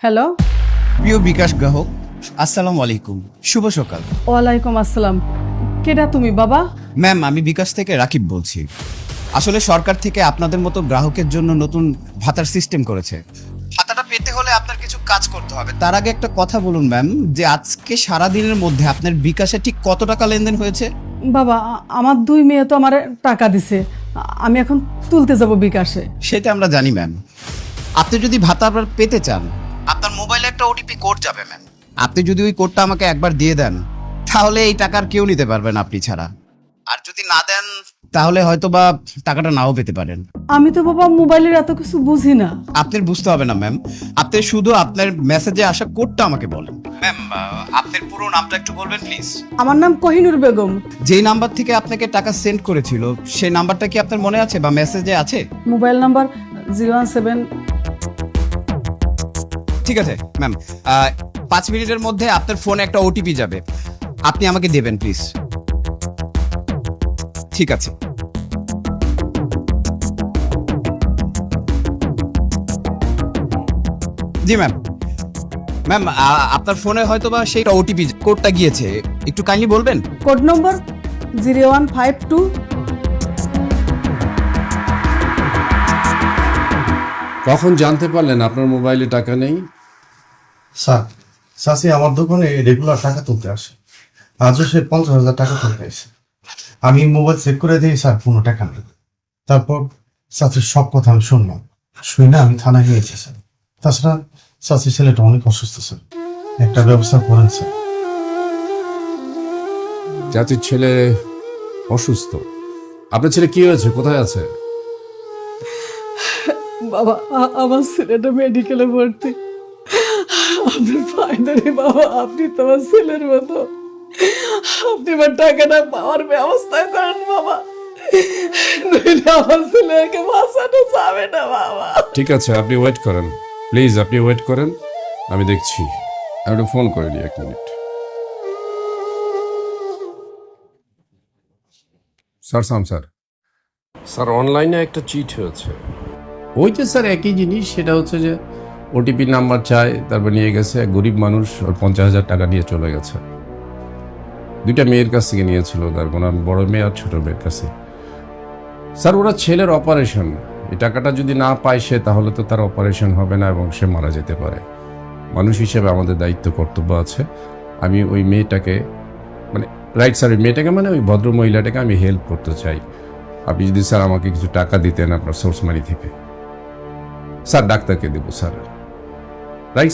Hello. প্রিয় বিকাশ গ্রাহক, আসসালামু আলাইকুম, শুভ সকাল। ওয়ালাইকুম আসসালাম। কেডা তুমি বাবা? ম্যাম, আমি বিকাশ থেকে রাকিব বলছি। আসলে সরকার থেকে আপনাদের মতো গ্রাহকের জন্য নতুন ভাতার সিস্টেম করেছে। ভাতাটা পেতে হলে আপনার কিছু কাজ করতে হবে। তার আগে একটা কথা বলুন ম্যাম, যে আজকে সারা দিনের মধ্যে আপনার বিকাশে ঠিক কত টাকা লেনদেন হয়েছে? বাবা, আমার 2 মেয়ে তো আমার টাকা দিছে। আমি এখন তুলতে যাব বিকাশে। সেটা আমরা জানি ম্যাম। আপনি যদি ভাতা আবার পেতে চান, আপনার মোবাইলে একটা ওটিপি কোড যাবে ম্যাম। আপনি যদি ওই কোডটা আমাকে একবার দিয়ে দেন, তাহলে এই টাকার কেউ নিতে পারবেন আপনি ছাড়া। আর যদি না দেন, তাহলে হয়তো বা টাকাটা নাও পেতে পারেন। আমি তো বাবা মোবাইলের এত কিছু বুঝি না। আপনার বুঝতে হবে না ম্যাম, আপনি শুধু আপনার মেসেজে আসা কোডটা আমাকে বলেন। ম্যাম, আপনার পুরো নামটা একটু বলবেন প্লিজ। আমার নাম কোহিনুর বেগম। যেই নাম্বার থেকে আপনাকে টাকা সেন্ড করেছিল, সেই নাম্বারটা কি আপনার মনে আছে বা মেসেজে আছে? Mobile number 017। ঠিক আছে ম্যাম, 5 মিনিটের মধ্যে আপনার ফোনে একটা ওটিপি যাবে, আপনি আমাকে দেবেন প্লিজ। ঠিক আছে। জি ম্যাম। ম্যাম, আপনার ফোনে হয়তো বা সেই ওটিপি কোডটা গিয়েছে, একটু কাইন্ডলি বলবেন। Code number 0152। কখন জানতে পারলেন আপনার মোবাইলে টাকা নেই? স্যার, চাষি আমার দোকানে রেগুলার টাকা তুলতে আসে। আজও সে 50,000 টাকা তুলতে আসে। আমি মোবাইল চেক করে দিই স্যার, কোনো টাকা নেই। তারপর চাষির সব কথা আমি শুনলাম, শুই না আমি থানায় গিয়েছি স্যার। তাছাড়া চাষির ছেলেটা অনেক অসুস্থ স্যার, একটা ব্যবস্থা করেন স্যার। চাচির ছেলে অসুস্থ? আপনার ছেলে কি হয়েছে, কোথায় আছে? বাবা, আমার ছেলেটা মেডিকেলে ভর্তি। আপনার ফাইনালি বাবা, আপনি তো আমার ছেলের মতো। আপনি আমার টাকাটা পাওয়ার ব্যবস্থা করেন বাবা, নইলে আমার ছেলেকে বাঁচানো যাবে না বাবা। ঠিক আছে, আপনি ওয়েট করেন প্লিজ, আপনি ওয়েট করেন, আমি দেখছি। আমি একটু ফোন করে নিই, 1 মিনিট। স্যার স্যার অনলাইনে একটা চিট হয়েছে। ওই যে স্যার একই জিনিস, সেটা হচ্ছে যে ওটিপি নাম্বার চায়, তারপর নিয়ে গেছে এক গরিব মানুষ, ওর 50,000 টাকা নিয়ে চলে গেছে। 2টা মেয়ের কাছ থেকে নিয়েছিল, তার কোনো বড় মেয়ে আর ছোট মেয়ের কাছে। স্যার, ওরা ছেলের অপারেশন, এই টাকাটা যদি না পায় সে, তাহলে তো তার অপারেশন হবে না এবং সে মারা যেতে পারে। মানুষ হিসেবে আমাদের দায়িত্ব কর্তব্য আছে। আমি ওই মেয়েটাকে রাইট স্যার, ওই মেয়েটাকে ওই ভদ্র মহিলাটাকে আমি হেল্প করতে চাই। আপনি যদি স্যার আমাকে কিছু টাকা দিতেন আপনার সোর্স মানি থেকে। স্যার ডাক্তারকে দেবো স্যার।